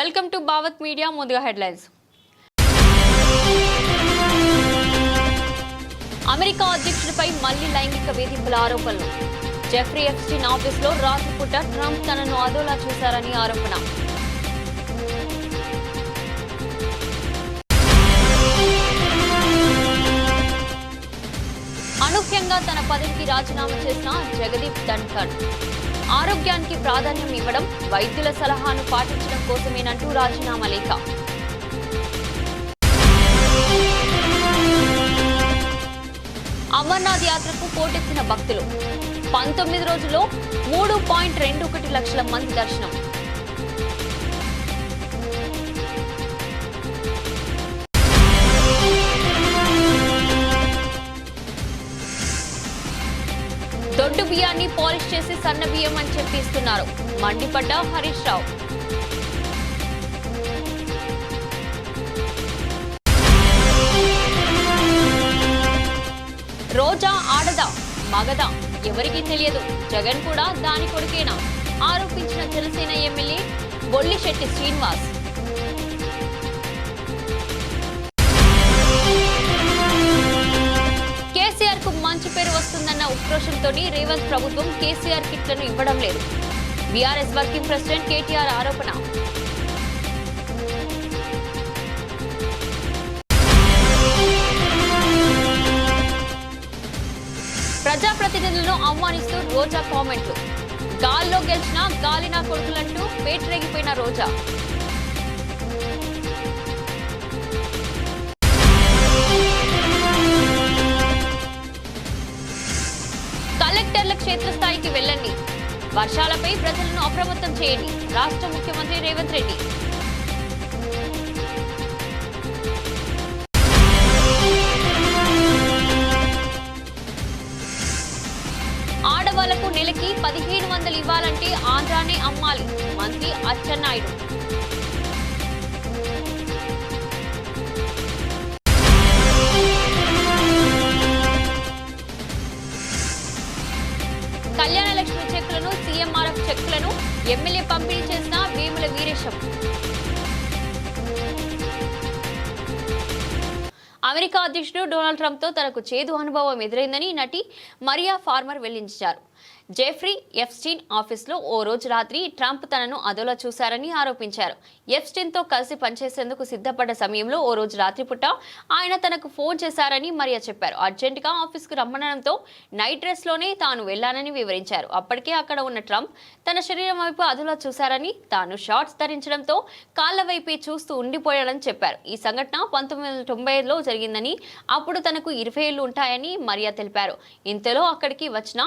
Welcome to Bhavat media. ముందుగా headlines. America అధ్యక్షుడిపై మళ్లీ లైంగిక వేధింపుల ఆరోపణలు. జెఫ్రీ ఎప్స్టీన్ ఆఫీసులో రాత్రిపూట ట్రంప్ తనను అదోలా చూశారని ఆరోపణ. అనూహ్యంగా తన పదవికి రాజీనామా చేసిన జగదీప్ ధన్కర్. ఆరోగ్యానికి ప్రాధాన్యం ఇవ్వడం, వైద్యుల సలహాను పాటించడం కోసమేనంటూ రాజీనామా లేఖ. అమర్నాథ్ యాత్రకు పోటెత్తిన భక్తులు. 19 రోజుల్లో 3.21 లక్షల మంది దర్శనం. దొడ్డు బియ్యాన్ని పాలిష్ చేసి సన్న బియ్యం అని చెప్పిస్తున్నారు. మండిపడ్డ హరీష్ రావు. రోజా ఆడదా మగదా ఎవరికీ తెలియదు, జగన్ కూడా దాని కొడుకేనా ఆరోపించిన జనసేన ఎమ్మెల్యే బొల్లిశెట్టి శ్రీనివాస్. కేసీఆర్ కు మంచి పేరు వస్తుందన్న ఉక్రోషంతో రేవంత్ ప్రభుత్వం కేసీఆర్ కిట్లను ఇవ్వడం లేదు. బీఆర్ఎస్ వర్కింగ్ ప్రెసిడెంట్ కేటీఆర్ ఆరోపణ. ప్రజాప్రతినిధులను అవమానిస్తూ రోజా కామెంట్లు. గాల్లో గెలిచినా గాలినా కొడుకులంటూ పేటరేగిపోయిన రోజా. కలెక్టర్ల క్షేత్రస్థాయికి వెళ్లండి, వర్షాలపై ప్రజలను అప్రమత్తం చేయండి. రాష్ట్ర ముఖ్యమంత్రి రేవంత్ రెడ్డి. ఆడవాళ్లకు నెలకి 1500 ఇవ్వాలంటే ఆంధ్రానే అమ్మాలి. మంత్రి అచ్చెన్నాయుడు. కళ్యాణ లక్ష్మి చెక్కులను, సీఎంఆర్ఎఫ్ చెక్కులను ఎమ్మెల్యే పంపిణీ చేసిన వేముల వీరేశం. అమెరికా అధ్యక్షుడు డొనాల్డ్ ట్రంప్ తో తనకు చేదు అనుభవం ఎదురైందని నటి మరియా ఫార్మర్ వెల్లడించారు. జెఫ్రీ ఎప్స్టీన్ ఆఫీసులో ఓ రోజు రాత్రి ట్రంప్ తనను అదోలా చూశారని ఆరోపించారు. ఎప్స్టీన్ తో కలిసి పనిచేసేందుకు సిద్ధపడ్డ సమయంలో ఓ రోజు రాత్రిపూట ఆయన తనకు ఫోన్ చేశారని మరియా చెప్పారు. అర్జెంటుగా ఆఫీసుకు రమ్మనడంతో నైట్ డ్రెస్ లోనే తాను వెళ్లానని వివరించారు. అప్పటికే అక్కడ ఉన్న ట్రంప్ తన శరీరం వైపు అదోలా చూశారని, తాను షార్ట్స్ ధరించడంతో కాళ్ల వైపే చూస్తూ ఉండిపోయాడని చెప్పారు. ఈ సంఘటన 1995లో జరిగిందని, అప్పుడు తనకు 20 ఏళ్లు ఉంటాయని మరియా తెలిపారు. ఇంతలో అక్కడికి వచ్చిన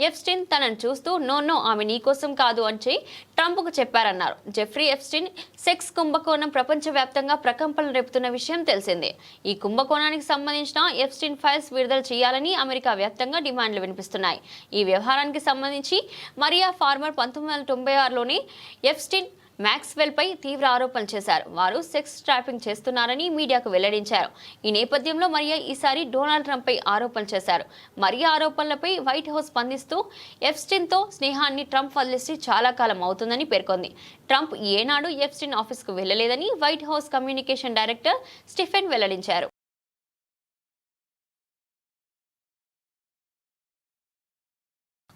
ఎప్స్టీన్ తనను చూస్తూ నో ఆమె నీకోసం కాదు అని ట్రంప్కు చెప్పారన్నారు. జెఫ్రీ ఎప్స్టీన్ సెక్స్ కుంభకోణం ప్రపంచవ్యాప్తంగా ప్రకంపనలు రేపుతున్న విషయం తెలిసిందే. ఈ కుంభకోణానికి సంబంధించిన ఎప్స్టీన్ ఫైల్స్ విడుదల చేయాలని అమెరికా వ్యాప్తంగా డిమాండ్లు వినిపిస్తున్నాయి. ఈ వ్యవహారానికి సంబంధించి మరియా ఫార్మర్ 1996లోనే ఎప్స్టీన్ మ్యాక్స్వెల్ పై తీవ్ర ఆరోపణలు చేశారు. వారు సెక్స్ ట్రాపింగ్ చేస్తున్నారని మీడియాకు వెల్లడించారు. ఈ నేపథ్యంలో మరియా ఈసారి డొనాల్డ్ ట్రంప్ పై ఆరోపణలు చేశారు. మరియా ఆరోపణలపై వైట్ హౌస్ స్పందిస్తూ ఎప్స్టీన్ తో స్నేహాన్ని ట్రంప్ వదిలేసి చాలా కాలం అవుతుందని పేర్కొంది. ట్రంప్ ఏనాడు ఎప్స్టీన్ ఆఫీస్కు వెళ్లలేదని White House communication director Stephen వెల్లడించారు.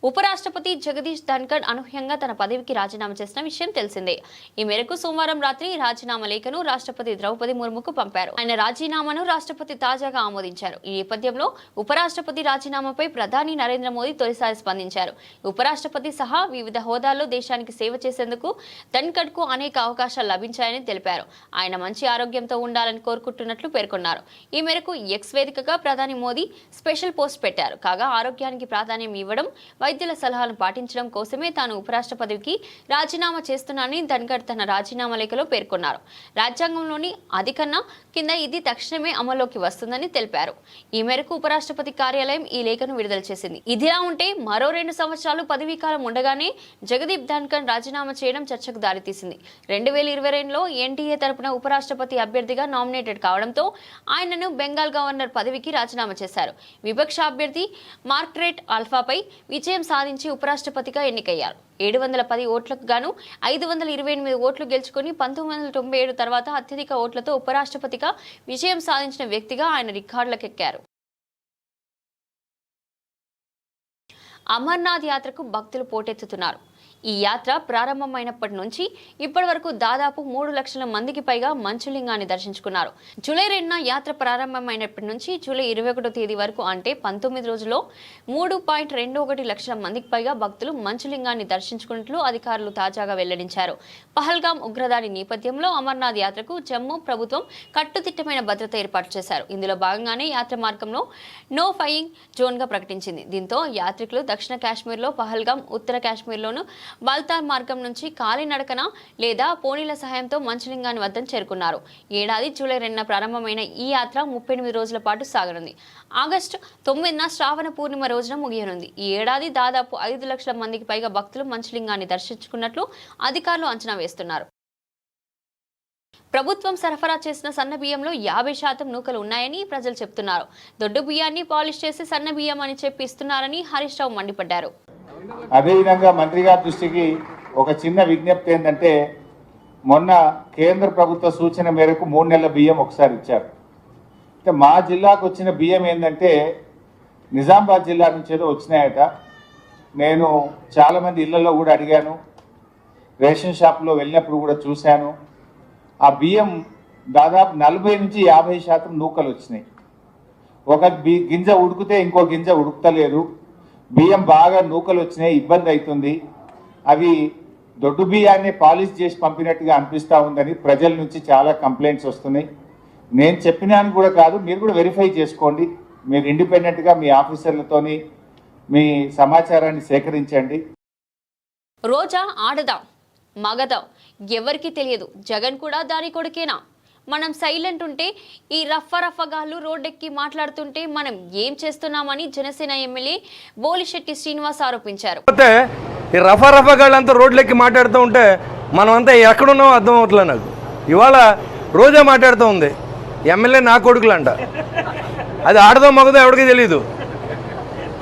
ఉపరాష్ట్రపతి జగదీప్ ధన్కర్ అనూహ్యంగా తన పదవికి రాజీనామా చేసిన విషయం తెలిసిందే. ఈ మేరకు సోమవారం రాత్రి రాజీనామా లేఖను రాష్ట్రపతి ద్రౌపది ముర్ముకు పంపారు. ఆయన రాజీనామాను రాష్ట్రపతి తాజాగా ఆమోదించారు. ఈ నేపథ్యంలో ఉపరాష్ట్రపతి రాజీనామాపై ప్రధాని నరేంద్ర మోదీ తొలిసారి స్పందించారు. ఉపరాష్ట్రపతి సహా వివిధ హోదాల్లో దేశానికి సేవ చేసేందుకు ధన్కర్ కు అనేక అవకాశాలు లభించాయని తెలిపారు. ఆయన మంచి ఆరోగ్యంతో ఉండాలని కోరుకుంటున్నట్లు పేర్కొన్నారు. ఈ మేరకు ఎక్స్ వేదికగా ప్రధాని మోదీ స్పెషల్ పోస్ట్ పెట్టారు. కాగా ఆరోగ్యానికి ప్రాధాన్యం ఇవ్వడం, వైద్యుల సలహాలను పాటించడం కోసమే తాను ఉపరాష్ట్రపతికి రాజీనామా చేస్తున్నానని ధన్కర్ తన రాజీనామా లేఖలో పేర్కొన్నారు. రాజ్యాంగంలోని అధికన్నా కింద ఇది తక్షణమే అమల్లోకి వస్తుందని తెలిపారు. ఈ మేరకు ఉపరాష్ట్రపతి కార్యాలయం ఈ లేఖను విడుదల చేసింది. ఇదిలా ఉంటే మరో 2 సంవత్సరాలు పదవీకాలం ఉండగానే జగదీప్ ధన్కర్ రాజీనామా చేయడం చర్చకు దారితీసింది. 2022లో ఎన్డీఏ తరపున ఉపరాష్ట్రపతి అభ్యర్థిగా నామినేటెడ్ కావడంతో ఆయనను బెంగాల్ గవర్నర్ పదవికి రాజీనామా చేశారు. విపక్ష అభ్యర్థి మార్గరెట్ ఆల్ఫాపై విజయం విజయం సాధించి ఉపరాష్ట్రపతిగా ఎన్నికయ్యారు. 710 ఓట్లకు గాను 528 ఓట్లు గెలుచుకుని 1997 తర్వాత అత్యధిక ఓట్లతో ఉపరాష్ట్రపతిగా విజయం సాధించిన వ్యక్తిగా ఆయన రికార్డులకెక్కారు. అమర్నాథ్ యాత్రకు భక్తులు పోటెత్తుతున్నారు. ఈ యాత్ర ప్రారంభమైనప్పటి నుంచి ఇప్పటి వరకు దాదాపు 3 లక్షల మందికి పైగా మంచులింగాన్ని దర్శించుకున్నారు. జూలై 2న యాత్ర ప్రారంభమైనప్పటి నుంచి జూలై 21వ తేదీ వరకు అంటే 19 రోజుల్లో 3.21 లక్షల మందికి పైగా భక్తులు మంచులింగాన్ని దర్శించుకున్నట్లు అధికారులు తాజాగా వెల్లడించారు. పహల్గాం ఉగ్రదాడి నేపథ్యంలో అమర్నాథ్ యాత్రకు జమ్మూ ప్రభుత్వం కట్టుదిట్టమైన భద్రత ఏర్పాటు చేశారు. ఇందులో భాగంగానే యాత్ర మార్గంలో నో ఫైయింగ్ జోన్గా ప్రకటించింది. దీంతో యాత్రికులు దక్షిణ కాశ్మీర్లో పహల్గాం, ఉత్తర కాశ్మీర్లోను బాల్తార్ మార్గం నుంచి కాలినడకన లేదా పోనీల సహాయంతో మంచులింగాన్ని వద్దకు చేరుకున్నారు. ఏడాది జూలై 2న ప్రారంభమైన ఈ యాత్ర 38 రోజుల పాటు సాగనుంది. ఆగస్టు 9న శ్రావణ పూర్ణిమ రోజున ముగియనుంది. ఈ ఏడాది దాదాపు 5 లక్షల మందికి పైగా భక్తులు మంచులింగాన్ని దర్శించుకున్నట్లు అధికారులు అంచనా వేస్తున్నారు. ప్రభుత్వం సరఫరా చేసిన సన్న బియ్యంలో 50% నూకలు ఉన్నాయని ప్రజలు చెప్తున్నారు. దొడ్డు బియ్యాన్ని పాలిష్ చేసి సన్న బియ్యం అని చెప్పి ఇస్తున్నారని హరీష్ రావు మండిపడ్డారు. అదేవిధంగా మంత్రి గారి దృష్టికి ఒక చిన్న విజ్ఞప్తి ఏంటంటే, మొన్న కేంద్ర ప్రభుత్వ సూచన మేరకు 3 నెలల బియ్యం ఒకసారి ఇచ్చారు. అయితే మా జిల్లాకు వచ్చిన బియ్యం ఏంటంటే నిజామాబాద్ జిల్లా నుంచి ఏదో వచ్చినాయట. నేను చాలామంది ఇళ్లలో కూడా అడిగాను, రేషన్ షాప్లో వెళ్ళినప్పుడు కూడా చూశాను. ఆ బియ్యం దాదాపు 40 నుంచి 50% నూకలు వచ్చినాయి. ఒక గింజ ఉడికితే ఇంకో గింజ ఉడుకుతలేదు. బియ్యం బాగా నూకలు వచ్చినాయి, ఇబ్బంది అవుతుంది. అవి దొడ్డు బియ్యాన్ని పాలిష్ చేసి పంపినట్టుగా అనిపిస్తూ ఉందని ప్రజల నుంచి చాలా కంప్లైంట్స్ వస్తున్నాయి. నేను చెప్పినాను కూడా కాదు, మీరు కూడా వెరిఫై చేసుకోండి. మీరు ఇండిపెండెంట్గా మీ ఆఫీసర్లతోని మీ సమాచారాన్ని సేకరించండి. రోజా ఆడదాం మగదాం ఎవరికి తెలియదు, జగన్ కూడా దాని కొడుకేనా? మనం సైలెంట్ ఉంటే ఈ రఫగాళ్ళు రోడ్డెక్కి మాట్లాడుతుంటే మనం ఏం చేస్తున్నామని జనసేన ఎమ్మెల్యే బోలిశెట్టి శ్రీనివాస్ ఆరోపించారు. ఈ రఫగాళ్ళంతా రోడ్లెక్కి మాట్లాడుతూ ఉంటే మనం అంతా ఎక్కడున్నామో అర్థం అవట్లేదు నాకు. ఇవాళ రోజా మాట్లాడుతూ ఉంది, ఎమ్మెల్యే నా కొడుకులంట. అది ఆడదో మగదో ఎవరికి తెలియదు.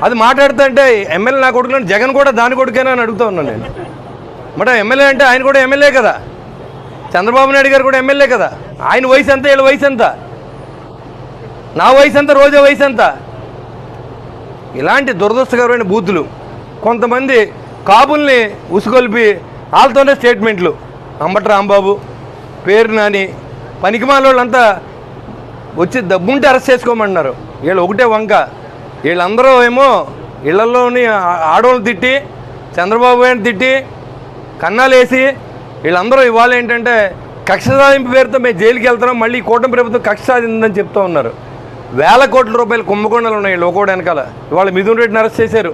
అది మాట్లాడుతుంటే ఎమ్మెల్యే నా కొడుకులంటే జగన్ కూడా దాని కొడుకేనా అని అడుగుతూ ఉన్నాను నేను. మరి ఎమ్మెల్యే అంటే ఆయన కూడా ఎమ్మెల్యే కదా, చంద్రబాబు నాయుడు గారు కూడా ఎమ్మెల్యే కదా. ఆయన వయసు ఎంత, వీళ్ళ వయసు ఎంత, నా వయసు ఎంత, రోజా వయసు ఎంత? ఇలాంటి దురదృష్టకరమైన బూతులు కొంతమంది కాబుల్ని ఉసుగొల్పి వాళ్ళతోనే స్టేట్మెంట్లు. అంబటి రాంబాబు, పేరు నాని, పనికిమాలోళ్ళంతా వచ్చి దబ్బుంటే అరెస్ట్ చేసుకోమన్నారు. వీళ్ళు ఒకటే వంక. వీళ్ళందరూ ఏమో ఇళ్లలోని ఆడవాళ్ళని తిట్టి, చంద్రబాబు గారిని తిట్టి, కన్నాలేసి, వీళ్ళందరూ ఇవాళ ఏంటంటే కక్ష సాధింపు పేరుతో మేము జైలుకి వెళ్తున్నాం, మళ్ళీ కూటమి ప్రభుత్వం కక్ష సాధిందని చెప్తూ ఉన్నారు. వేల కోట్ల రూపాయలు కుంభకోణాలు ఉన్నాయి లోకోడు వెనకాల. ఇవాళ మిథున్ రెడ్డిని అరెస్ట్ చేశారు.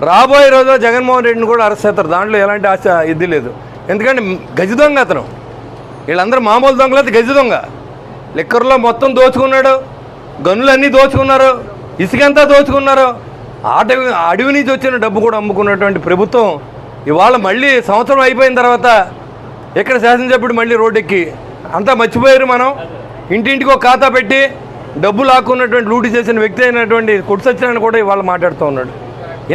రాబోయే రోజుల్లో జగన్మోహన్ రెడ్డిని కూడా అరెస్ట్ చేస్తారు. దాంట్లో ఎలాంటి ఆశ ఇది లేదు. ఎందుకంటే గజ దొంగ అతను. వీళ్ళందరూ మామూలు దొంగలైతే గజ దొంగ. లిక్కర్లో మొత్తం దోచుకున్నాడు, గనులన్నీ దోచుకున్నారు, ఇసుకంతా దోచుకున్నారు. అడవి నుంచి వచ్చిన డబ్బు కూడా అమ్ముకున్నటువంటి ప్రభుత్వం ఇవాళ మళ్ళీ సంవత్సరం అయిపోయిన తర్వాత ఇక్కడ శాసనసభ్యుడు మళ్ళీ రోడ్డెక్కి అంతా మర్చిపోయారు. మనం ఇంటింటికి ఒక ఖాతా పెట్టి డబ్బు లాక్కున్నటువంటి లూటీ చేసిన వ్యక్తి అయినటువంటి కొట్టు సత్యనారాయణ కూడా ఇవాళ మాట్లాడుతూ ఉన్నాడు.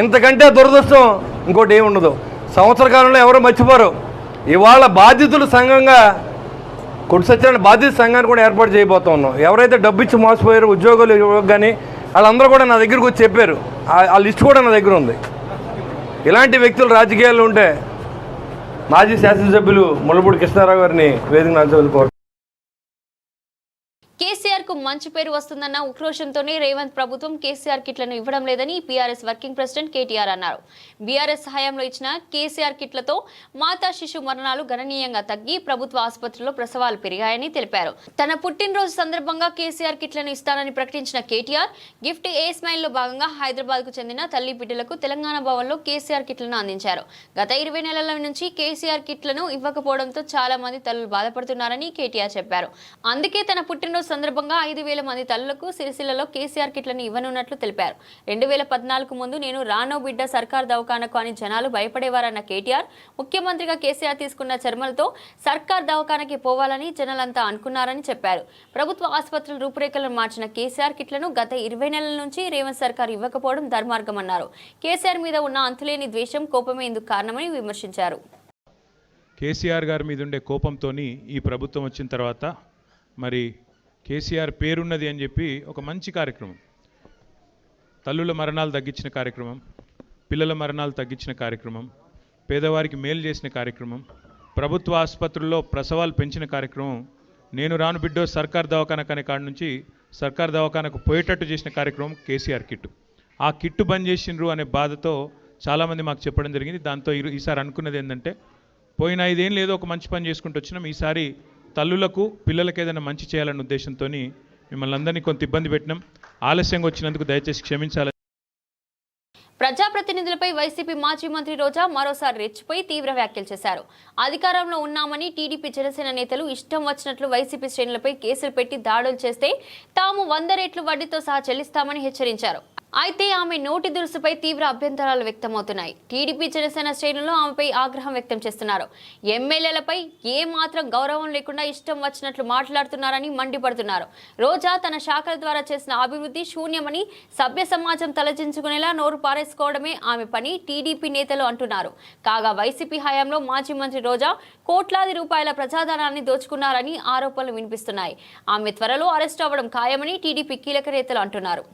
ఇంతకంటే దురదృష్టం ఇంకోటి ఏమి ఉండదు. సంవత్సర కాలంలో ఎవరో మర్చిపోరు. ఇవాళ బాధితులు సంఘంగా కొట్టు సత్యనారాయణ బాధిత సంఘాన్ని కూడా ఏర్పాటు చేయబోతూ ఉన్నాం. ఎవరైతే డబ్బు ఇచ్చి మోసపోయారో ఉద్యోగాలు కానీ వాళ్ళందరూ కూడా నా దగ్గరకు వచ్చి చెప్పారు. ఆ లిస్ట్ కూడా నా దగ్గర ఉంది. ఇలాంటి వ్యక్తులు రాజకీయాల్లో ఉంటే మాజీ శాసనసభ్యులు ముళ్ళపూడి కృష్ణారావు గారిని వేదిక నాల్చుకోవాలి. కేసీఆర్ కు మంచి పేరు వస్తుందన్న ఉక్రోషంతోనే రేవంత్ ప్రభుత్వం కేసీఆర్ కిట్లను ఇవ్వడం లేదని పీఆర్ఎస్ వర్కింగ్ ప్రెసిడెంట్ కేటీఆర్ అన్నారు. బీఆర్ఎస్ సహాయంలో ఇచ్చిన కేసీఆర్ కిట్లతో మాతా శిశు మరణాలు గణనీయంగా తగ్గి ప్రభుత్వ ఆసుపత్రుల్లో ప్రసవాలు పెరిగాయని తెలిపారు. తన పుట్టినరోజు సందర్భంగా కేసీఆర్ కిట్లను ఇస్తానని ప్రకటించిన కేటీఆర్ గిఫ్ట్ ఏ స్మైల్ లో భాగంగా హైదరాబాద్ కు చెందిన తల్లి బిడ్డలకు తెలంగాణ భవన్లో కేసీఆర్ కిట్లను అందించారు. గత 20 నెలల నుంచి కేసీఆర్ కిట్లను ఇవ్వకపోవడంతో చాలా మంది తల్లులు బాధపడుతున్నారని కేటీఆర్ చెప్పారు. అందుకే తన పుట్టినరోజు సందర్భంగా 5,000 మంది తల్లులకు సిరిసిల్లలో కేసీఆర్ కిట్లను ఇవ్వనున్నట్లు తెలిపారు. 2014 ముందు నేను రానో బిడ్డ సర్కార్ దవాఖానకు అని జనాలు భయపడేవారన్న కేటీఆర్ ముఖ్యమంత్రిగా కేసీఆర్ తీసుకున్న చర్మలతో సర్కార్ దవాఖానకి పోవాలని జనాలంతా అనుకున్నారని చెప్పారు. ప్రభుత్వ ఆసుపత్రుల రూపురేఖలను మార్చిన కేసీఆర్ కిట్లను గత 20 నెలల నుంచి రేవంత్ సర్కార్ ఇవ్వకపోవడం ధర్మార్గమన్నారు. కేసీఆర్ మీద ఉన్న అంతులేని ద్వేషం, కోపమే ఇందుకు కారణమని విమర్శించారు. కేసీఆర్ గారి మీద ఉండే కోపంతో ఈ ప్రభుత్వం వచ్చిన తర్వాత మరి కేసీఆర్ పేరున్నది అని చెప్పి ఒక మంచి కార్యక్రమం, తల్లుల మరణాలు తగ్గించిన కార్యక్రమం, పిల్లల మరణాలు తగ్గించిన కార్యక్రమం, పేదవారికి మేలు చేసిన కార్యక్రమం, ప్రభుత్వ ఆసుపత్రుల్లో ప్రసవాలు పెంచిన కార్యక్రమం, నేను రాను బిడ్డో సర్కార్ దవాఖానకు అనే కాడ నుంచి సర్కార్ దవాఖానకు పోయేటట్టు చేసిన కార్యక్రమం కేసీఆర్ కిట్టు. ఆ కిట్టు బంద్ చేసిండ్రు అనే బాధతో చాలామంది మాకు చెప్పడం జరిగింది. దాంతో ఈసారి అనుకున్నది ఏంటంటే, పోయిన 5 ఏళ్ళు ఏదో ఒక మంచి పని చేసుకుంటూ వచ్చినాం, ఈసారి తల్లులకు పిల్లలకు ఏదైనా మంచి చేయాలన్న ఉద్దేశంతో మిమ్మల్ని అందరినీ కొంత ఇబ్బంది పెట్టినాం. ఆలస్యంగా వచ్చినందుకు దయచేసి క్షమించాలి. ప్రజాప్రతినిధులపై వైసీపీ మాజీ మంత్రి రోజా మరోసారి రెచ్చిపోయి తీవ్ర వ్యాఖ్యలు చేశారు. అధికారంలో ఉన్నామని టీడీపీ, జనసేన నేతలు ఇష్టం వచ్చినట్లు వైసీపీ శ్రేణులపై కేసులు పెట్టి దాడులు చేస్తే తాము 100 రెట్లు వడ్డీతో సహా చెల్లిస్తామని హెచ్చరించారు. అయితే ఆమె నోటి దురుసుపై తీవ్ర అభ్యంతరాలు వ్యక్తమవుతున్నాయి. టీడీపీ, జనసేన శ్రేణులు ఆమెపై ఆగ్రహం వ్యక్తం చేస్తున్నారు. ఎమ్మెల్యేలపై ఏ మాత్రం గౌరవం లేకుండా ఇష్టం వచ్చినట్లు మాట్లాడుతున్నారని మండిపడుతున్నారు. రోజా తన శాఖల ద్వారా చేసిన అభివృద్ధి శూన్యమని, సభ్య సమాజం తలదించుకునేలా నోరు పారేసుకోవడమే ఆమె పని టీడీపీ నేతలు అంటున్నారు. కాగా వైసీపీ హయాంలో మాజీ మంత్రి రోజా కోట్లాది రూపాయల ప్రజాధనాన్ని దోచుకున్నారని ఆరోపణలు వినిపిస్తున్నాయి. ఆమె త్వరలో అరెస్ట్ అవ్వడం ఖాయమని టీడీపీ కీలక నేతలు అంటున్నారు.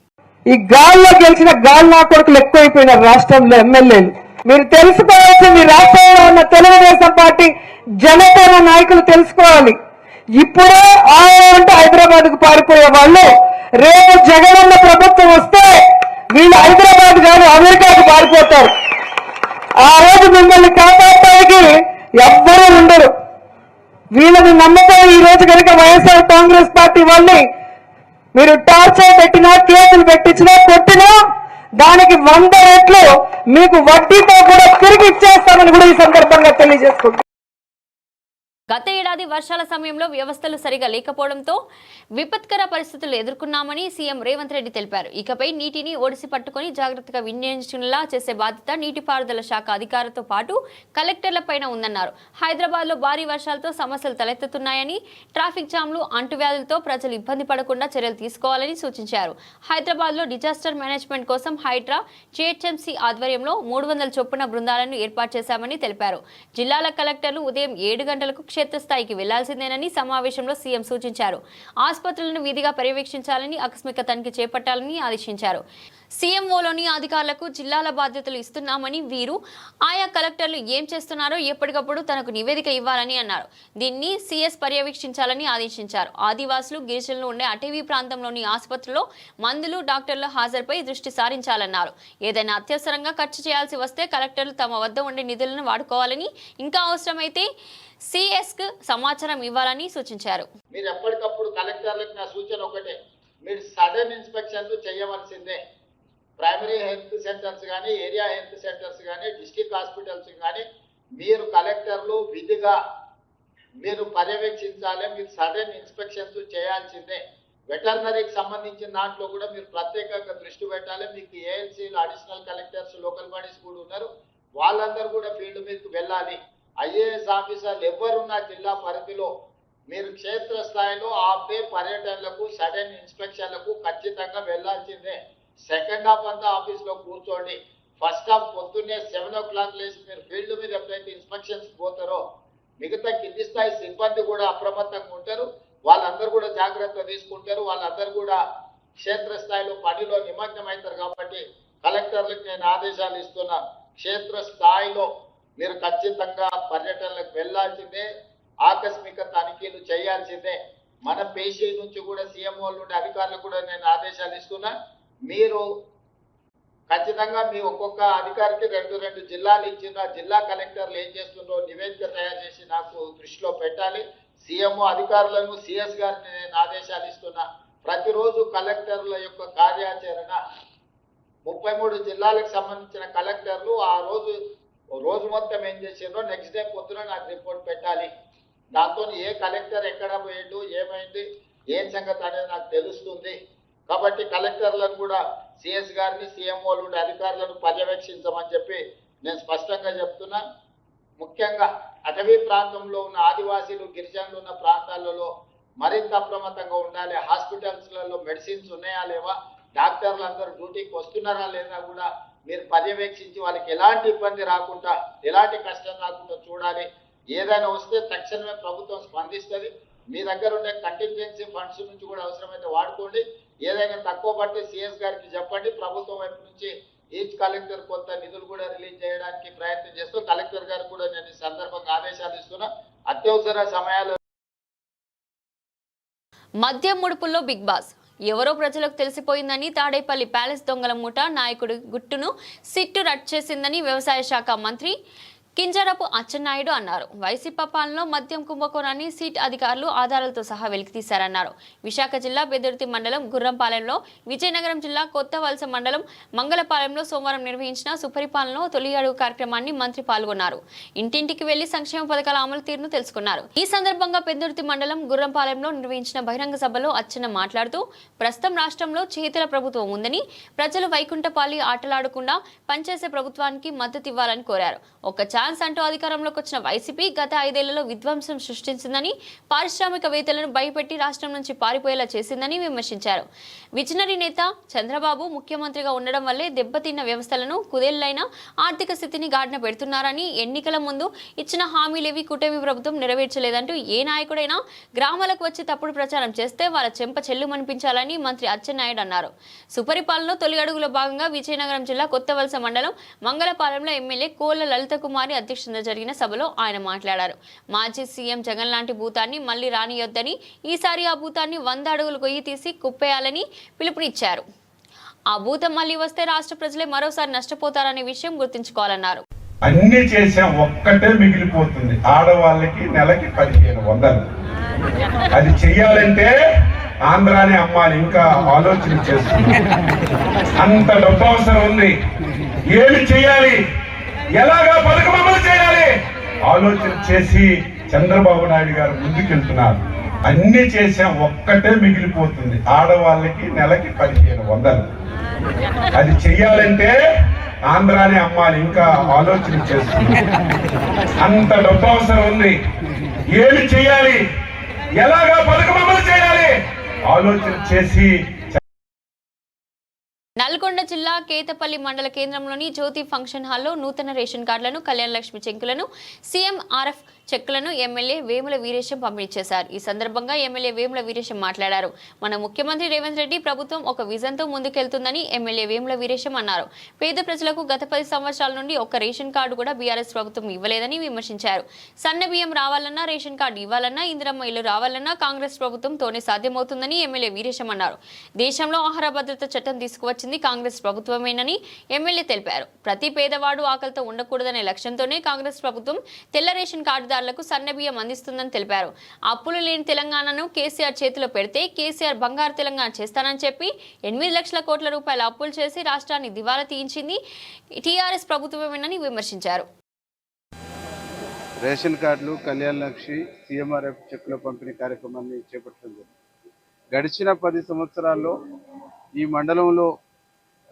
ఈ గాల్లో గెలిచిన గాలి నా కొడుకులు ఎక్కువైపోయినారు రాష్ట్రంలో ఎమ్మెల్యేలు. మీరు తెలుసుకోవాల్సింది, రాష్ట్రంలో ఉన్న తెలుగుదేశం పార్టీ, జనసేన నాయకులు తెలుసుకోవాలి. ఇప్పుడే అంటే హైదరాబాద్ కు పారిపోయే వాళ్ళు రేపు జగనన్న ప్రభుత్వం వస్తే వీళ్ళు హైదరాబాద్ కాదు అమెరికాకు పారిపోతారు. ఆ రోజు మిమ్మల్ని కాపాడటానికి ఎవ్వరూ ఉండరు. వీళ్ళని నమ్మకం ఈ రోజు కనుక వైఎస్ఆర్ కాంగ్రెస్ పార్టీ వాళ్ళని మీరు టార్చర్ పెట్టినా, కేసులు పెట్టించినా, కొట్టినా దానికి 100 రెట్లు మీకు వడ్డీతో కూడా తిరిగి ఇచ్చేస్తామని కూడా ఈ సందర్భంగా తెలియజేసుకుంటాం. గత ఏడాది వర్షాల సమయంలో వ్యవస్థలు సరిగా లేకపోవడంతో విపత్కర పరిస్థితులు ఎదుర్కొన్నామని సీఎం రేవంత్ రెడ్డి తెలిపారు. ఇకపై నీటిని ఒడిసి పట్టుకుని జాగ్రత్తగా వినియోగించేలా చేసే బాధ్యత నీటిపారుదల శాఖ అధికారులతో పాటు కలెక్టర్లపైన ఉందన్నారు. హైదరాబాద్లో భారీ వర్షాలతో సమస్యలు తలెత్తుతున్నాయని, ట్రాఫిక్ జామ్లు, అంటువ్యాధులతో ప్రజలు ఇబ్బంది పడకుండా చర్యలు తీసుకోవాలని సూచించారు. హైదరాబాద్లో డిజాస్టర్ మేనేజ్మెంట్ కోసం హైడ్రా, జీహెచ్ఎంసీ ఆధ్వర్యంలో 300 చొప్పున బృందాలను ఏర్పాటు చేశామని తెలిపారు. జిల్లాల కలెక్టర్లు ఉదయం 7 గంటలకు క్షేత్రస్థాయికి వెళ్లాల్సిందేనని సమావేశంలో సీఎం సూచించారు. ఆసుపత్రులను విధిగా పర్యవేక్షించాలని, ఆకస్మిక తనిఖీ చేపట్టాలని ఆదేశించారు. సీఎంఓలోని అధికారులకు జిల్లాల బాధ్యతలు ఇస్తున్నామని, వీరు ఆయా కలెక్టర్లు ఏం చేస్తున్నారో ఎప్పటికప్పుడు తనకు నివేదిక ఇవ్వాలని అన్నారు. దీన్ని సీఎస్ పర్యవేక్షించాలని ఆదేశించారు. ఆదివాసులు, గిరిజనులు ఉండే అటవీ ప్రాంతంలోని ఆసుపత్రుల్లో మందులు, డాక్టర్ల హాజరుపై దృష్టి సారించాలన్నారు. ఏదైనా అత్యవసరంగా ఖర్చు చేయాల్సి వస్తే కలెక్టర్లు తమ వద్ద ఉండే నిధులను వాడుకోవాలని, ఇంకా అవసరమైతే సిఎస్ కు సమాచారం ఇవ్వాలని సూచించారు. మీరు ఎప్పటికప్పుడు కలెక్టర్లకు నా సూచన ఒకటే, మీరు సడన్ ఇన్స్పెక్షన్లు చేయవలసిందే. ప్రైమరీ హెల్త్ సెంటర్స్ కానీ, ఏరియా హెల్త్ సెంటర్స్ కానీ, డిస్ట్రిక్ట్ హాస్పిటల్స్ కానీ మీరు కలెక్టర్లు విధిగా మీరు పర్యవేక్షించాలి. మీరు సడన్ ఇన్స్పెక్షన్స్ చేయాల్సిందే. వెటర్నరీకి సంబంధించిన దాంట్లో కూడా మీరు ప్రత్యేకంగా దృష్టి పెట్టాలి. మీకు ఏఎల్సీలు, అడిషనల్ కలెక్టర్స్, లోకల్ బాడీస్ కూడా ఉన్నారు, వాళ్ళందరూ కూడా ఫీల్డ్ మీదకి వెళ్ళాలి. ఐఏఎస్ ఆఫీసర్లు ఎవరున్నా జిల్లా పరిధిలో మీరు క్షేత్రస్థాయిలో ఆపే పర్యటనలకు, సడన్ ఇన్స్పెక్షన్లకు ఖచ్చితంగా వెళ్లాల్సిందే. సెకండ్ హాఫ్ అంతా ఆఫీస్లో కూర్చోండి. ఫస్ట్ హాఫ్ పొద్దున్నే 7 o'clock లేసి మీరు ఫీల్డ్ మీద ఎప్పుడైతే ఇన్స్పెక్షన్స్ పోతారో మిగతా కింది స్థాయి సిబ్బంది కూడా అప్రమత్తంగా ఉంటారు. వాళ్ళందరూ కూడా జాగ్రత్త తీసుకుంటారు. వాళ్ళందరూ కూడా క్షేత్రస్థాయిలో పనిలో నిమగ్నం అవుతారు. కాబట్టి కలెక్టర్లకు నేను ఆదేశాలు ఇస్తున్నా, క్షేత్రస్థాయిలో మీరు ఖచ్చితంగా పర్యటనలకు వెళ్లాల్సిందే, ఆకస్మిక తనిఖీలు చేయాల్సిందే. మన పేషీ నుంచి కూడా సీఎంఓ నుండి అధికారులకు కూడా నేను ఆదేశాలు ఇస్తున్నా. మీరు ఖచ్చితంగా మీ ఒక్కొక్క అధికారికి 2 జిల్లాలు ఇచ్చిన జిల్లా కలెక్టర్లు ఏం చేస్తుందో నివేదిక తయారు చేసి నాకు దృష్టిలో పెట్టాలి. సీఎంఓ అధికారులను, సిఎస్ గారిని నేను ఆదేశాలు ఇస్తున్నా. ప్రతిరోజు కలెక్టర్ల యొక్క కార్యాచరణ 33 జిల్లాలకు సంబంధించిన కలెక్టర్లు ఆ రోజు మొత్తం ఏం చేసిండ్రో నెక్స్ట్ డే పొద్దున నాకు రిపోర్ట్ పెట్టాలి. దాంతో ఏ కలెక్టర్ ఎక్కడ పోయిండు, ఏమైంది, ఏం సంగతి అనేది నాకు తెలుస్తుంది. కాబట్టి కలెక్టర్లను కూడా సిఎస్ గారిని సీఎంఓలు ఉండే అధికారులను పర్యవేక్షించమని చెప్పి నేను స్పష్టంగా చెప్తున్నా. ముఖ్యంగా అటవీ ప్రాంతంలో ఉన్న ఆదివాసీలు గిరిజనులు ఉన్న ప్రాంతాలలో మరింత అప్రమత్తంగా ఉండాలి. హాస్పిటల్స్లలో మెడిసిన్స్ ఉన్నాయా లేవా, డాక్టర్లు అందరూ డ్యూటీకి వస్తున్నారా లేదా కూడా మీరు పర్యవేక్షించి వాళ్ళకి ఎలాంటి ఇబ్బంది రాకుండా ఎలాంటి కష్టం రాకుండా చూడాలి. ఏదైనా వస్తే తక్షణమే ప్రభుత్వం స్పందిస్తుంది. మీ దగ్గర ఉండే కంటింజెన్సీ ఫండ్స్ నుంచి కూడా అవసరమైతే వాడుకోండి. ఏదైనా తక్కువ పడితే సిఎస్ గారికి చెప్పండి. ప్రభుత్వం వైపు నుంచి ఈచ్ కలెక్టర్ కొంత నిధులు కూడా రిలీజ్ చేయడానికి ప్రయత్నం చేస్తూ కలెక్టర్ గారు కూడా నేను ఈ సందర్భంగా ఆదేశాలు ఇస్తున్నా. అత్యవసర సమయాల్లో మద్యం ముడుపుల్లో బిగ్ బాస్ ఎవరో ప్రజలకు తెలిసిపోయిందని తాడేపల్లి ప్యాలెస్ దొంగల ముఠ నాయకుడి గుట్టును సిట్టు రట్ చేసిందని వ్యవసాయ శాఖ మంత్రి కింజరపు అచ్చెన్నాయుడు అన్నారు. వైసీపీ పాలనలో మద్యం కుంభకోణాన్ని సీట్ అధికారులు ఆధారాలతో సహా వెలికితీశారన్నారు. విశాఖ జిల్లా బెదుర్తి మండలం గుర్రంపాలెంలో, విజయనగరం జిల్లా కొత్త వలస మండలం మంగళపాలెంలో సోమవారం నిర్వహించిన సుపరిపాలనలో తొలి అడుగు కార్యక్రమాన్ని మంత్రి పాల్గొన్నారు. ఇంటింటికి వెళ్లి సంక్షేమ పథకాల అమలు తీరును తెలుసుకున్నారు. ఈ సందర్భంగా బెదుర్తి మండలం గుర్రంపాలెంలో నిర్వహించిన బహిరంగ సభలో అచ్చెన్న మాట్లాడుతూ ప్రస్తుతం రాష్ట్రంలో చేతుల ప్రభుత్వం ఉందని, ప్రజలు వైకుంఠపాలి ఆటలాడకుండా పనిచేసే ప్రభుత్వానికి మద్దతు ఇవ్వాలని కోరారు. ఒక ఛాన్స్ అంటూ అధికారంలోకి వచ్చిన వైసీపీ గత 5 ఏళ్లలో విధ్వంసం సృష్టించిందని, పారిశ్రామికవేత్తలను భయపెట్టి రాష్ట్రం నుంచి పారిపోయేలా చేసిందని విమర్శించారు. విజనరీ నేత చంద్రబాబు ముఖ్యమంత్రిగా ఉండడం వల్లే దెబ్బతిన్న వ్యవస్థలను, కుదేళ్లైన ఆర్థిక స్థితిని గాడిన పెడుతున్నారని, ఎన్నికల ముందు ఇచ్చిన హామీలేవి కూటమి ప్రభుత్వం నెరవేర్చలేదంటూ ఏ నాయకుడైనా గ్రామాలకు వచ్చి తప్పుడు ప్రచారం చేస్తే వాళ్ళ చెంప చెల్లుమనిపించాలని మంత్రి అచ్చెన్నాయుడు అన్నారు. సుపరిపాలనలో తొలి అడుగులో భాగంగా విజయనగరం జిల్లా కొత్త వలస మండలం మంగళపాలెంలో ఎమ్మెల్యే కోళ్ల లలిత కుమారి అధ్యక్షతన జరిగిన సభలో ఆయన మాట్లాడారు. మాజీ సీఎం జగన్ లాంటి భూతాన్ని మళ్లీ రానియొద్దని, ఈసారి ఆ భూతాన్ని 100 అడుగులు గొయ్యి తీసి కుప్పేయాలని పిలుపునిచ్చారు. ఆ భూతం మళ్లీ వస్తే రాష్ట్ర ప్రజలే మరోసారి నష్టపోతారనే విషయం గుర్తుంచుకోవాలన్నారు. అన్ని చేసే ఒక్కటే మిగిలిపోతుంది, ఆడవాళ్ళకి నెలకి 1500. అది చెయ్యాలంటే ఆంధ్రాని అమ్మాలి. ఇంకా ఆలోచన చేస్తుంది. అంత డబ్బు అవసరం ఉంది. ఏమి చేయాలి, ఎలాగా పథకం అమలు చేయాలి ఆలోచన చేసి చంద్రబాబు నాయుడు గారు ముందుకెళ్తున్నారు. అన్ని చేసే ఒక్కటే మిగిలిపోతుంది, ఆడవాళ్ళకి నెలకి 1500. అది చెయ్యాలంటే ఆంధ్రాని అమ్మాలి. ఇంకా ఆలోచన చేస్తుంది. అంత డబ్బు అవసరం ఉంది. ఏమి చేయాలి, ఎలాగా పథకం అమలు చేయాలి ఆలోచన చేసి నల్గొండ జిల్లా కేతపల్లి మండల కేంద్రంలోని జ్యోతి ఫంక్షన్ హాల్లో నూతన రేషన్ కార్డులను, కళ్యాణ లక్ష్మి చెక్కులను, సీఎంఆర్ఎఫ్ చెక్కులను ఎమ్మెల్యే వేముల వీరేశం పంపిణీ చేశారు. ఈ సందర్భంగా ఎమ్మెల్యే వేముల వీరేశం మాట్లాడారు. మన ముఖ్యమంత్రి రేవంత్ రెడ్డి ప్రభుత్వం ఒక విజన్తో ముందుకెళ్తుందని ఎమ్మెల్యే వేముల వీరేశం అన్నారు. పేద ప్రజలకు గత 10 సంవత్సరాల నుండి ఒక్క రేషన్ కార్డు కూడా బీఆర్ఎస్ ప్రభుత్వం ఇవ్వలేదని విమర్శించారు. సన్న బియ్యం రావాలన్నా, రేషన్ కార్డు ఇవ్వాలన్నా, ఇందిరమ్మ ఇల్లు రావాలన్నా కాంగ్రెస్ ప్రభుత్వంతోనే సాధ్యమవుతుందని ఎమ్మెల్యే వీరేశం అన్నారు. దేశంలో ఆహార భద్రత చట్టం తీసుకువచ్చింది కాంగ్రెస్ ప్రభుత్వమేనని ఎమ్మెల్యే తెలిపారు. ప్రతి పేదవాడు ఆకలితో ఉండకూడదనే లక్ష్యంతోనే కాంగ్రెస్ ప్రభుత్వం తెల్ల రేషన్ కార్డుదారులకు సన్న బియ్యం అందిస్తుందని తెలిపారు. అప్పులు లేని తెలంగాణను కేసీఆర్ చేతిలో పెడితే కేసీఆర్ బంగారు తెలంగాణ చేస్తానని చెప్పి 8 లక్షల కోట్ల రూపాయల అప్పులు చేసి రాష్ట్రాన్ని దివాలా తీయించింది టీఆర్ఎస్ ప్రభుత్వమేనని విమర్శించారు. రేషన్ కార్డులు, కళ్యాణ లక్ష్మి, సీఎంఆర్ఎఫ్ చెక్కుల పంపిణీ కార్యక్రమాన్ని చేపట్టింది. గడిచిన 10 సంవత్సరాల్లో ఈ మండలంలో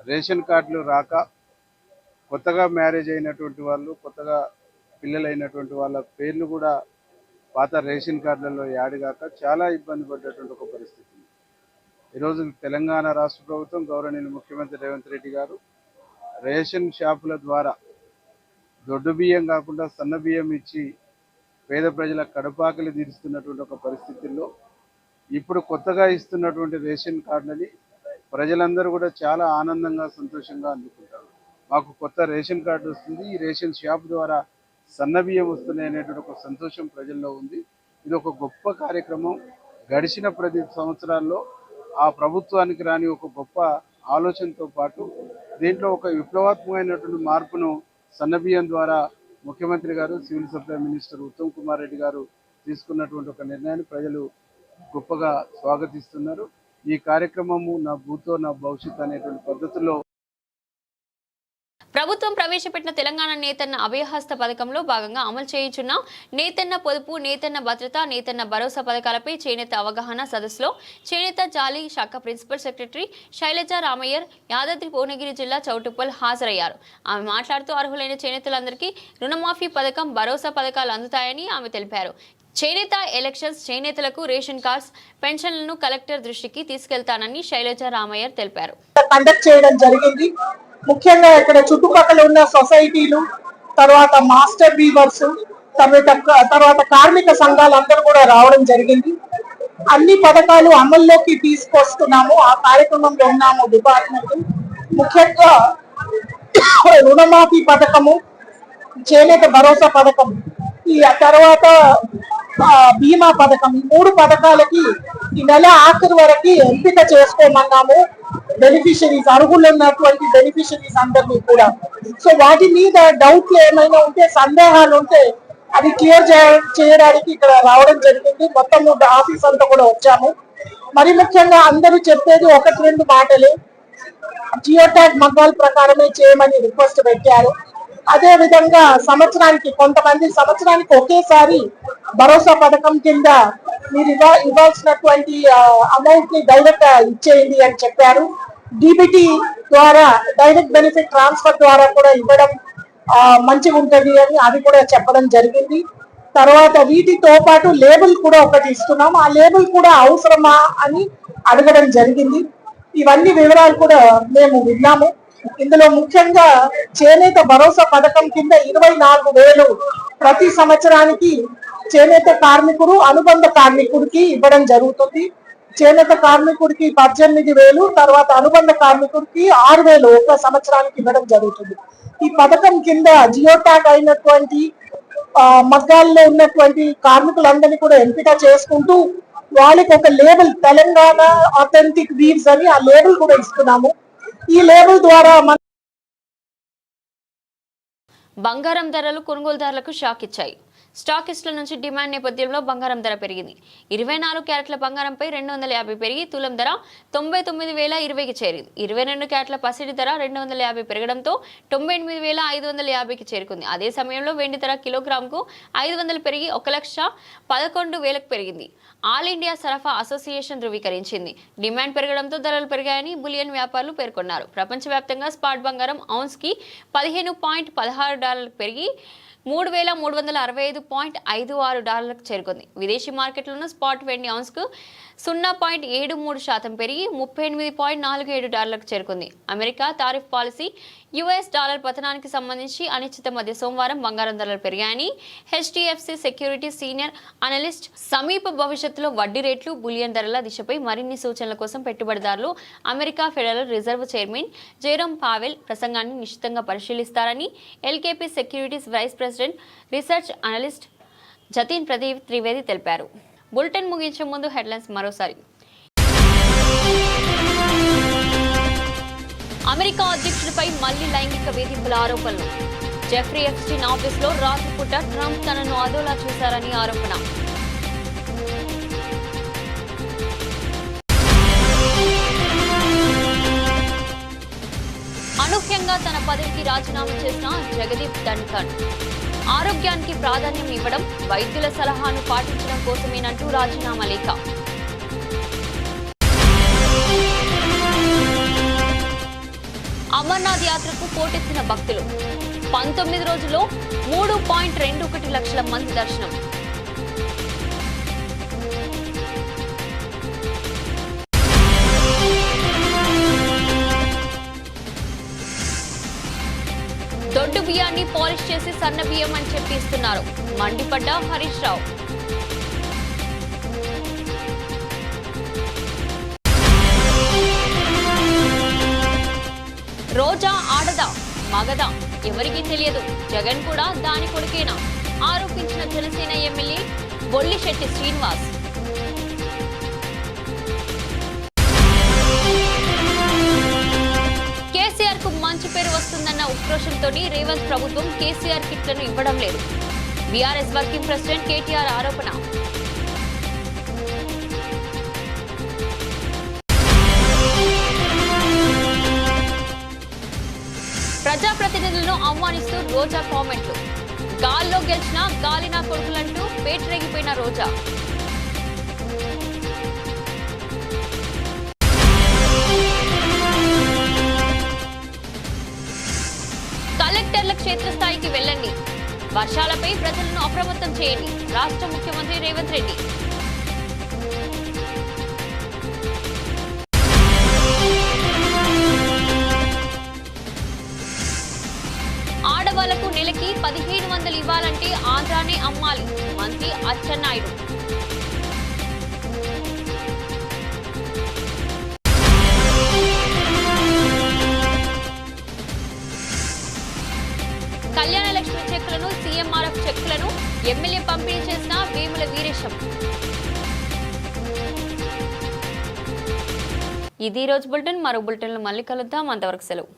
రేషన్ కార్డులు రాక కొత్తగా మ్యారేజ్ అయినటువంటి వాళ్ళు, కొత్తగా పిల్లలైనటువంటి వాళ్ళ పేర్లు కూడా పాత రేషన్ కార్డులలో యాడ్ కాక చాలా ఇబ్బంది పడ్డటువంటి ఒక పరిస్థితి. ఈరోజు తెలంగాణ రాష్ట్ర ప్రభుత్వం, గౌరవనీయులు ముఖ్యమంత్రి రేవంత్ రెడ్డి గారు రేషన్ షాపుల ద్వారా దొడ్డు బియ్యం కాకుండా సన్న బియ్యం ఇచ్చి పేద ప్రజల కడుపాకలి తీరుస్తున్నటువంటి ఒక పరిస్థితుల్లో ఇప్పుడు కొత్తగా ఇస్తున్నటువంటి రేషన్ కార్డులని ప్రజలందరూ కూడా చాలా ఆనందంగా, సంతోషంగా అందుకుంటారు. మాకు కొత్త రేషన్ కార్డు వస్తుంది, ఈ రేషన్ షాప్ ద్వారా సన్న బియ్యం వస్తున్నాయి అనేటువంటి ఒక సంతోషం ప్రజల్లో ఉంది. ఇది ఒక గొప్ప కార్యక్రమం. గడిచిన 10 సంవత్సరాల్లో ఆ ప్రభుత్వానికి రాని ఒక గొప్ప ఆలోచనతో పాటు దీంట్లో ఒక విప్లవాత్మకమైనటువంటి మార్పును సన్న బియ్యం ద్వారా ముఖ్యమంత్రి గారు, civil supply minister Uttam Kumar Reddy గారు తీసుకున్నటువంటి ఒక నిర్ణయాన్ని ప్రజలు గొప్పగా స్వాగతిస్తున్నారు. ఈ కార్యక్రమము నా భూతో నా భవిష్యత్ అనేటువంటి పద్ధతిలో ప్రభుత్వం ప్రవేశపెట్టిన తెలంగాణ నేతన్న అభయహస్త పథకంలో భాగంగా అమలు చేయుచున్న నేతన్న పొదుపు, నేతన్న భద్రత, నేతన్న భరోసా పథకాలపై చేనేత అవగాహన సదస్సులో చేనేత జాలి శాఖ ప్రిన్సిపల్ సెక్రటరీ శైలజ రామయ్యర్, యాదాద్రి భువనగిరి జిల్లా చౌటుప్పల్ హాజరయ్యారు. ఆమె మాట్లాడుతూ అర్హులైన చేనేతలందరికీ రుణమాఫీ పథకం, భరోసా పథకాలు అందుతాయని ఆమె తెలిపారు. చేనేత ఎలక్షన్స్ చేనేతలకు రేషన్ కార్డ్స్, పెన్షన్లను కలెక్టర్ దృష్టికి తీసుకెళ్తానని శైలజ రామయ్యర్ తెలిపారు. కండక్ట్ చేయడం జరిగింది. ముఖ్యంగా ఇక్కడ చుట్టుపక్కల ఉన్న సొసైటీలు, తర్వాత మాస్టర్ వీవర్స్, తర్వాత కార్మిక సంఘాలు అందరూ కూడా రావడం జరిగింది. అన్ని పథకాలు అమల్లోకి తీసుకొస్తున్నాము. ఆ కార్యక్రమంలో ఉన్నాము డిపార్ట్మెంట్. ముఖ్యంగా రుణమాఫీ పథకము, చేనేత భరోసా పథకం, ఈ తర్వాత బీమా పథకం, ఈ 3 పథకాలకి ఈ నెల ఆఖరి వరకు ఎంపిక చేసుకోమన్నాము బెనిఫిషరీస్, అర్హులు ఉన్నటువంటి బెనిఫిషరీస్ అందరినీ కూడా. సో వాటి మీద డౌట్లు ఏమైనా ఉంటే, సందేహాలు ఉంటే అది క్లియర్ చేయడానికి ఇక్కడ రావడం జరిగింది. మొత్తం ఆఫీస్ అంతా కూడా వచ్చాము. మరి ముఖ్యంగా అందరూ చెప్పేది 1-2 మాటలే. జియో ట్యాగ్ మగ్గాల ప్రకారమే చేయమని రిక్వెస్ట్ పెట్టారు. అదే విధంగా కొంతమంది సంవత్సరానికి ఒకేసారి భరోసా పథకం కింద మీరు ఇవ్వాల్సినటువంటి అమౌంట్ ని డైరెక్ట్ ఇచ్చేయండి అని చెప్పారు. డిబిటీ ద్వారా, డైరెక్ట్ బెనిఫిట్ ట్రాన్స్ఫర్ ద్వారా కూడా ఇవ్వడం మంచిగా ఉంటది అని అది కూడా చెప్పడం జరిగింది. తర్వాత వీటితో పాటు లేబుల్ కూడా ఒకటి ఇస్తున్నాం. ఆ లేబుల్ కూడా అవసరమా అని అడగడం జరిగింది. ఇవన్నీ వివరాలు కూడా మేము విన్నాము. ఇందులో ముఖ్యంగా చేనేత భరోసా పథకం కింద 24,000 ప్రతి సంవత్సరానికి చేనేత కార్మికుడు, అనుబంధ కార్మికుడికి ఇవ్వడం జరుగుతుంది. చేనేత కార్మికుడికి 18,000, తర్వాత అనుబంధ కార్మికుడికి 6,000 ఒక సంవత్సరానికి ఇవ్వడం జరుగుతుంది. ఈ పథకం కింద జియో ట్యాగ్ అయినటువంటి మగ్గాల్లో ఉన్నటువంటి కార్మికులందరినీ కూడా ఎంపిక చేసుకుంటూ వాళ్ళకి ఒక లేబుల్, తెలంగాణ ఆథెంటిక్ వీవ్స్ అని ఆ లేబుల్ కూడా ఇస్తున్నాము. ఈ లేబుల్ ద్వారా బంగారం ధరలు కొనుగోలుదారులకు షాక్ ఇచ్చాయి. స్టాకిస్టుల నుంచి డిమాండ్ నేపథ్యంలో బంగారం ధర పెరిగింది. 24 క్యారెట్ల బంగారంపై 250 పెరిగి తులం ధర 99,020కి చేరింది. 22 క్యారెట్ల పసిడి ధర 250 పెరగడంతో 98,550కి చేరుకుంది. అదే సమయంలో వెండి ధర కిలోగ్రాముకు 500 పెరిగి 1,11,000కు పెరిగింది. ఆల్ ఇండియా సరఫరా అసోసియేషన్ ధృవీకరించింది. డిమాండ్ పెరగడంతో ధరలు పెరిగాయని బులియన్ వ్యాపారులు పేర్కొన్నారు. ప్రపంచవ్యాప్తంగా స్పాట్ బంగారం ఔన్స్ కి $15.16 పెరిగి $3,365.56 చేరుకుంది. విదేశీ మార్కెట్లోనూ స్పాట్ వెండి ఔన్స్కు 0.73% పెరిగి $38.47కు చేరుకుంది. America tariff policy, US dollar పతనానికి సంబంధించి అనిశ్చిత మధ్య సోమవారం బంగారం ధరలు పెరిగాయని హెచ్డిఎఫ్సి సెక్యూరిటీస్ సీనియర్ అనలిస్ట్ సమీప భవిష్యత్తులో వడ్డీ రేట్లు, బులియన్ ధరల దిశపై మరిన్ని సూచనల కోసం పెట్టుబడిదారులు America federal reserve chairman Jerome Powell ప్రసంగాన్ని నిశ్చితంగా పరిశీలిస్తారని LKP securities vice president research analyst Jatin Pradeep Trivedi తెలిపారు. బులెటిన్ ముగించే ముందు హెడ్లైన్స్ మరోసారి. అమెరికా అధ్యక్షుడిపై మళ్లీ లైంగిక వేధింపుల ఆరోపణలు. జెఫ్రీ ఎప్స్టీన్ ఆఫీసులో రాత్రిపూట ట్రంప్ తనను అదోలా చూశారని ఆరోపణ. అనూహ్యంగా తన పదవికి రాజీనామా చేసిన జగదీప్ ధన్కర్. ఆరోగ్యానికి ప్రాధాన్యం ఇవ్వడం, వైద్యుల సలహాను పాటించడం కోసమేనంటూ రాజీనామా లేఖ. అమర్నాథ్ యాత్రకు పోటెత్తిన భక్తులు. 19 రోజుల్లో 3.21 లక్షల మంది దర్శనం. దొడ్డు బియ్యాన్ని పాలిష్ చేసి సన్న బియ్యం అని చెప్పి ఇస్తున్నారు. మండిపడ్డ హరీష్ రావు. రోజా ఆడదా మగదా ఎవరికీ తెలియదు, జగన్ కూడా దాని కొడుకేనా ఆరోపించిన జనసేన ఎమ్మెల్యే బొల్లిశెట్టి శ్రీనివాస్. కేసీఆర్ కు మంచి పేరు వస్తుందన్న ఉక్రోషంతో రేవంత్ ప్రభుత్వం కేసీఆర్ కిట్లను ఇవ్వడం లేదు. బీఆర్ఎస్ వర్కింగ్ ప్రెసిడెంట్ కేటీఆర్ ఆరోపణ. ప్రజాప్రతినిధుల ప్రతినిధులను అవమానిస్తూ రోజా కామెంట్లు. గాల్లో గెలిచిన గాలినా కొడుకులంటూ పేటరేగిపోయిన రోజా. కలెక్టర్ల క్షేత్రస్థాయికి వెళ్ళండి, వర్షాలపై ప్రజలను అప్రమత్తం చేయండి. రాష్ట్ర ముఖ్యమంత్రి రేవంత్ రెడ్డి. ఆడవాళ్లకు నెలకి 1500 ఇవ్వాలంటే ఆంధ్రానే అమ్మాలి, మంత్రి అచ్చెన్నాయుడు. కళ్యాణ లక్ష్మి చెక్కులను, సీఎంఆర్ఎఫ్ చెక్కులను ఎమ్మెల్యే పంపిణీ చేసిన వేముల వీరేశం. ఇది రోజు బులెటిన్. మరో బులెటిన్లో మళ్ళీ కలుద్దాం. అంతవరకు సెలవు.